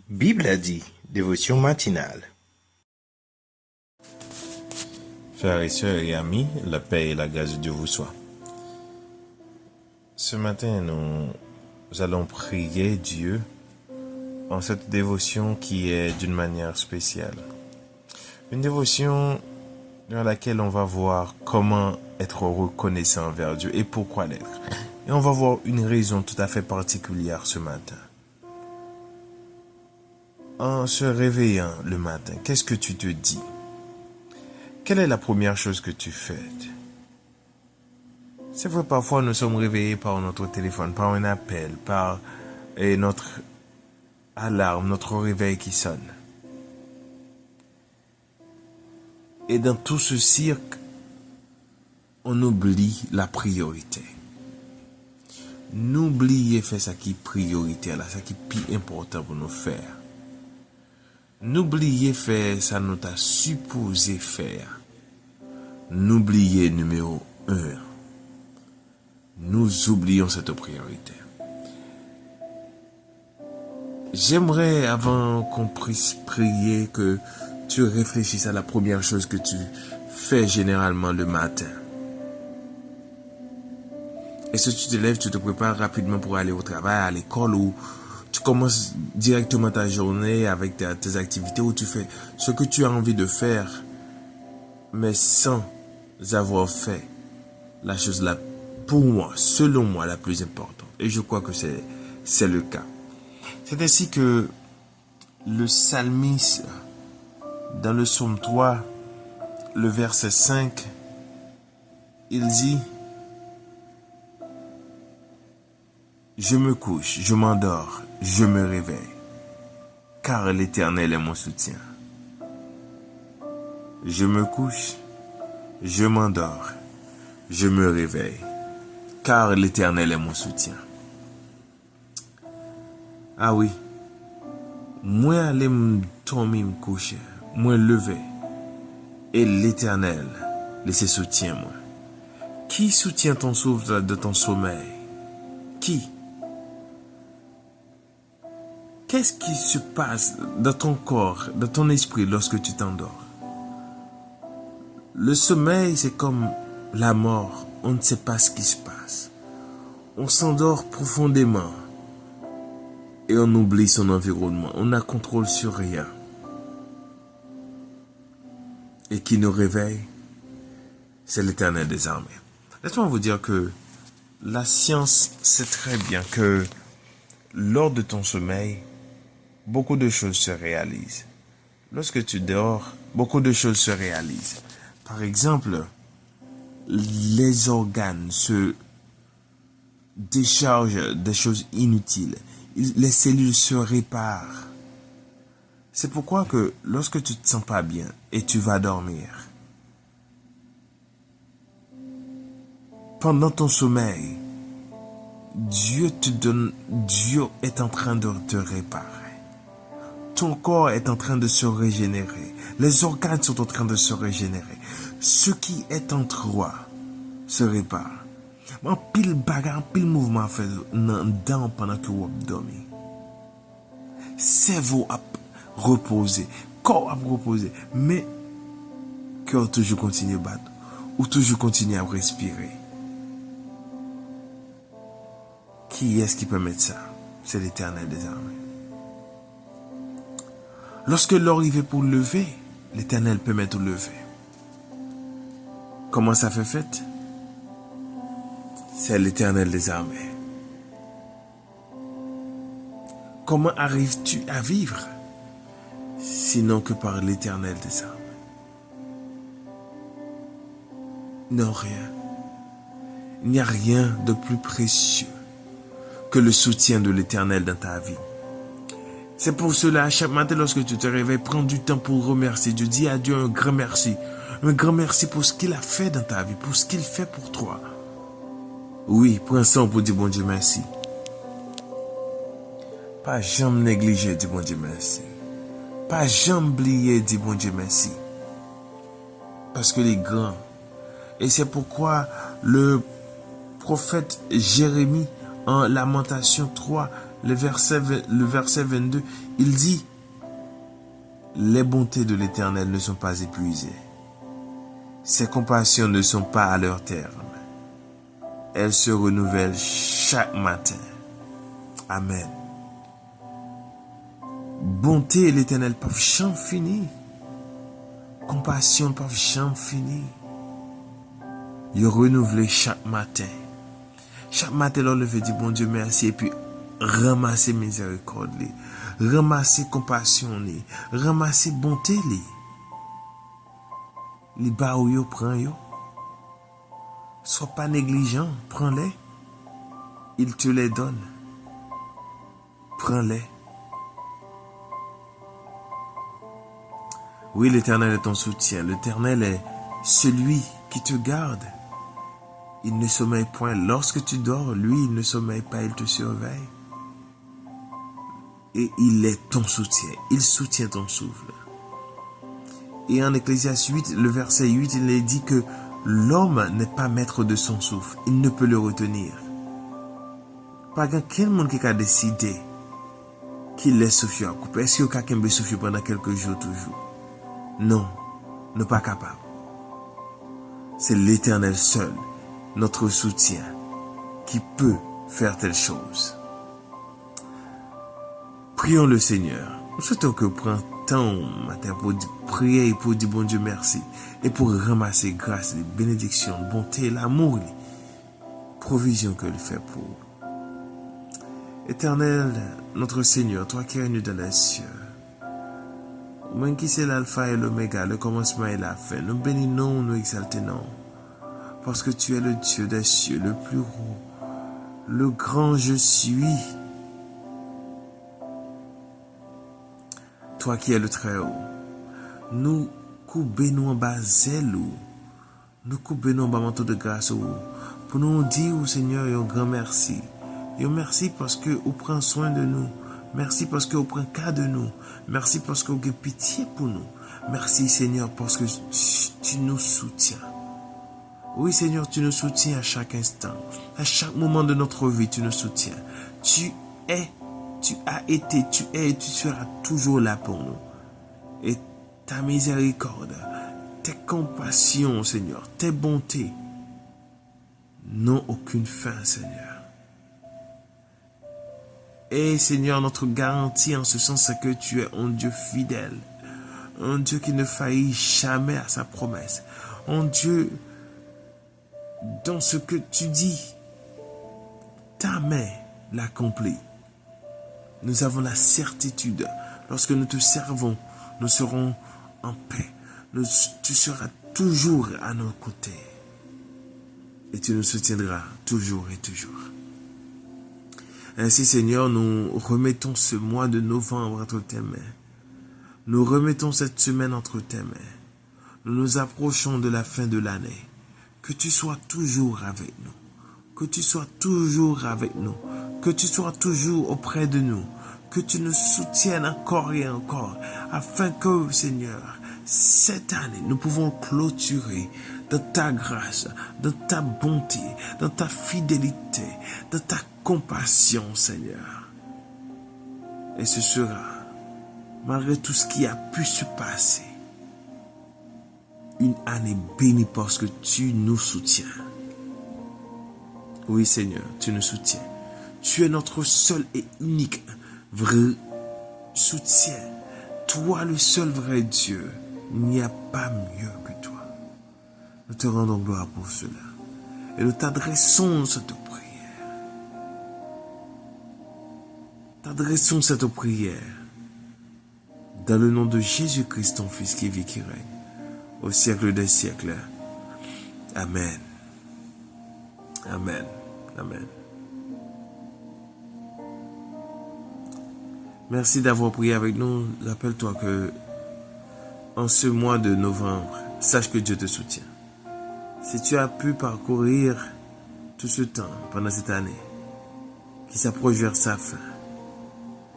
Bible a dit, dévotion matinale. Frères et sœurs et amis, la paix et la grâce de Dieu vous soient. Ce matin, nous allons prier Dieu en cette dévotion qui est d'une manière spéciale. Une dévotion dans laquelle on va voir comment être reconnaissant envers Dieu et pourquoi l'être. Et on va voir une raison tout à fait particulière ce matin. En se réveillant le matin, qu'est-ce que tu te dis? Quelle est la première chose que tu fais? C'est vrai, parfois nous sommes réveillés par notre téléphone, par un appel, par notre alarme, notre réveil qui sonne. Et dans tout ce cirque, on oublie la priorité. N'oubliez faire ça qui est prioritaire, ça qui est plus important pour nous faire. N'oubliez faire ça nous t'a supposé faire. N'oubliez numéro 1. Nous oublions cette priorité. J'aimerais, avant qu'on puisse prier, que tu réfléchisses à la première chose que tu fais généralement le matin. Est-ce que tu te lèves, tu te prépares rapidement pour aller au travail, à l'école, ou tu commences directement ta journée avec tes activités, où tu fais ce que tu as envie de faire, mais sans avoir fait la chose là, pour moi, selon moi, la plus importante. Et je crois que c'est le cas. C'est ainsi que le psalmiste, dans le psaume 3, le verset 5, il dit: je me couche, je m'endors, je me réveille, car l'Éternel est mon soutien. Je me couche, je m'endors, je me réveille, car l'Éternel est mon soutien. Ah oui, moi aller me tomber me coucher, moi lever, et l'Éternel laisser soutien moi. Qui soutient ton souffle de ton sommeil? Qui? Qu'est-ce qui se passe dans ton corps, dans ton esprit lorsque tu t'endors? Le sommeil, c'est comme la mort. On ne sait pas ce qui se passe. On s'endort profondément et on oublie son environnement. On n'a contrôle sur rien. Et qui nous réveille, c'est l'Éternel des armées. Laisse-moi vous dire que la science sait très bien que lors de ton sommeil, beaucoup de choses se réalisent. Lorsque tu dors, beaucoup de choses se réalisent. Par exemple, les organes se déchargent des choses inutiles. Les cellules se réparent. C'est pourquoi que lorsque tu te sens pas bien et tu vas dormir, pendant ton sommeil, Dieu est en train de te réparer. Ton corps est en train de se régénérer. Les organes sont en train de se régénérer. Ce qui est en toi se répare. En pile bagarre, en pile mouvement fait dans pendant que vous dormez. Cerveau a reposé, corps a reposé, mais cœur toujours continue à battre ou toujours continue à respirer. Qui est-ce qui peut mettre ça? C'est l'Éternel des armées. Lorsque l'heure arrive pour lever, l'Éternel peut mettre au lever. Comment ça fait? C'est l'Éternel des armées. Comment arrives-tu à vivre sinon que par l'Éternel des armées? Non, rien. Il n'y a rien de plus précieux que le soutien de l'Éternel dans ta vie. C'est pour cela, chaque matin, lorsque tu te réveilles, prends du temps pour remercier Dieu. Dis à Dieu un grand merci. Un grand merci pour ce qu'il a fait dans ta vie, pour ce qu'il fait pour toi. Oui, prends ça pour dire bon Dieu merci. Pas jamais négliger, dis bon Dieu merci. Pas jamais oublier, dis bon Dieu merci. Parce que les grands. Et c'est pourquoi le prophète Jérémie, en Lamentation 3, le verset 22, il dit, les bontés de l'Éternel ne sont pas épuisées. Ses compassions ne sont pas à leur terme. Elles se renouvellent chaque matin. Amen. Bonté et l'Éternel peuvent jamais finir. Compassion peuvent jamais finir. Ils renouvelent chaque matin. Chaque matin, l'on veut dire bon Dieu merci et puis ramasser miséricorde, ramasser compassion, ramasser bonté. Les bas ou yo prend yo. Sois pas négligent, prends-les. Il te les donne. Prends-les. Oui, l'Éternel est ton soutien. L'Éternel est celui qui te garde. Il ne sommeille point. Lorsque tu dors, lui, il ne sommeille pas, il te surveille. Et il est ton soutien. Il soutient ton souffle. Et en Ecclésiaste 8, le verset 8, il est dit que l'homme n'est pas maître de son souffle. Il ne peut le retenir. Pas quel monde qui a décidé qu'il laisse souffler à couper. Est-ce que quelqu'un peut souffler pendant quelques jours toujours? Non, n'est pas capable. C'est l'Éternel seul, notre soutien, qui peut faire telle chose. Prions le Seigneur. Nous souhaitons que prenne temps matin pour prier et pour dire bon Dieu merci et pour ramasser grâce, les bénédictions, bonté, l'amour, les provisions que il fait pour nous. Éternel, notre Seigneur, toi qui règnes dans les cieux, moi qui c'est l'alpha et l'oméga, le commencement et la fin, nous bénissons, nous exaltons, parce que tu es le Dieu des cieux, le plus haut, le grand je suis. Toi qui es le très haut, nous coupons en bas zèle, nous coupons en bas manteau de grâce pour nous dire au Seigneur un grand merci. Et merci parce que vous prenez soin de nous. Merci parce que vous prenez cas de nous. Merci parce que vous avez pitié pour nous. Merci Seigneur parce que tu nous soutiens. Oui Seigneur, tu nous soutiens à chaque instant. À chaque moment de notre vie, tu nous soutiens. Tu as été, tu es et tu seras toujours là pour nous. Et ta miséricorde, tes compassions, Seigneur, tes bontés n'ont aucune fin, Seigneur. Et Seigneur, notre garantie en ce sens, c'est que tu es un Dieu fidèle, un Dieu qui ne faillit jamais à sa promesse, un Dieu dans ce que tu dis, ta main l'accomplit. Nous avons la certitude, lorsque nous te servons, nous serons en paix. Tu seras toujours à nos côtés. Et tu nous soutiendras toujours et toujours. Ainsi, Seigneur, nous remettons ce mois de novembre entre tes mains. Nous remettons cette semaine entre tes mains. Nous nous approchons de la fin de l'année. Que tu sois toujours avec nous. Que tu sois toujours avec nous. Que tu sois toujours auprès de nous. Que tu nous soutiennes encore et encore. Afin que, Seigneur, cette année, nous pouvons clôturer dans ta grâce, dans ta bonté, dans ta fidélité, dans ta compassion, Seigneur. Et ce sera, malgré tout ce qui a pu se passer, une année bénie parce que tu nous soutiens. Oui, Seigneur, tu nous soutiens. Tu es notre seul et unique vrai soutien. Toi, le seul vrai Dieu, il n'y a pas mieux que toi. Nous te rendons gloire pour cela. Et nous t'adressons cette prière. T'adressons cette prière dans le nom de Jésus-Christ, ton Fils qui vit, qui règne au siècle des siècles. Amen. Amen. Amen. Merci d'avoir prié avec nous. Rappelle-toi que en ce mois de novembre, sache que Dieu te soutient. Si tu as pu parcourir tout ce temps pendant cette année qui s'approche vers sa fin,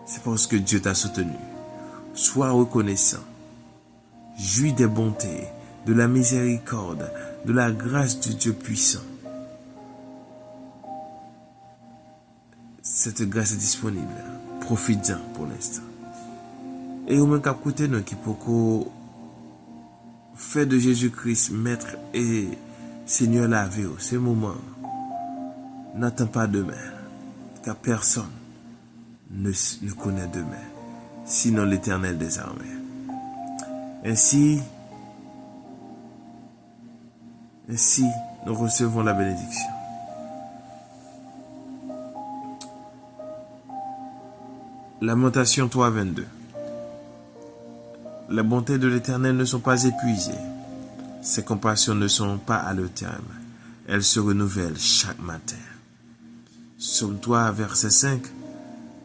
c'est parce que Dieu t'a soutenu. Sois reconnaissant. Jouis des bontés, de la miséricorde, de la grâce de Dieu puissant. cette grâce est disponible. Profite-en pour l'instant. Et au même cap côté nous qui pour faire de Jésus-Christ maître et Seigneur la vie, ce moment, n'attends pas demain, car personne ne connaît demain, sinon l'Éternel des armées. Ainsi, nous recevons la bénédiction. Lamentation 3:22. Les bontés de l'Éternel ne sont pas épuisées. Ses compassions ne sont pas à leur terme. Elles se renouvellent chaque matin. Psaume 3, verset 5.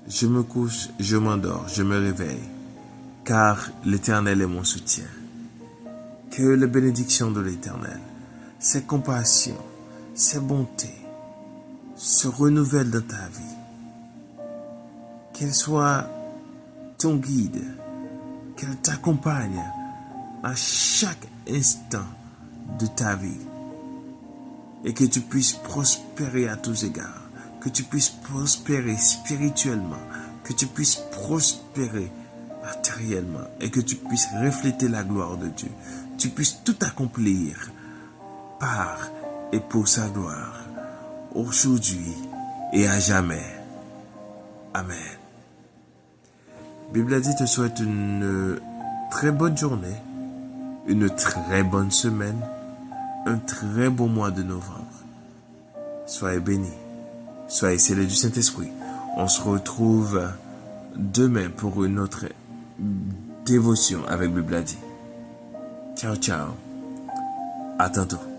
Je me couche, je m'endors, je me réveille, car l'Éternel est mon soutien. Que les bénédictions de l'Éternel, ses compassions, ses bontés se renouvellent dans ta vie. Qu'elles soient ton guide, qu'elles t'accompagnent à chaque instant de ta vie et que tu puisses prospérer à tous égards, que tu puisses prospérer spirituellement, que tu puisses prospérer matériellement et que tu puisses refléter la gloire de Dieu. Tu puisses tout accomplir par et pour sa gloire, aujourd'hui et à jamais. Amen. Bible a dit te souhaite une très bonne journée, une très bonne semaine, un très beau mois de novembre. Soyez bénis, soyez scellés du Saint-Esprit. On se retrouve demain pour une autre dévotion avec Bible a dit. Ciao, ciao. À tantôt.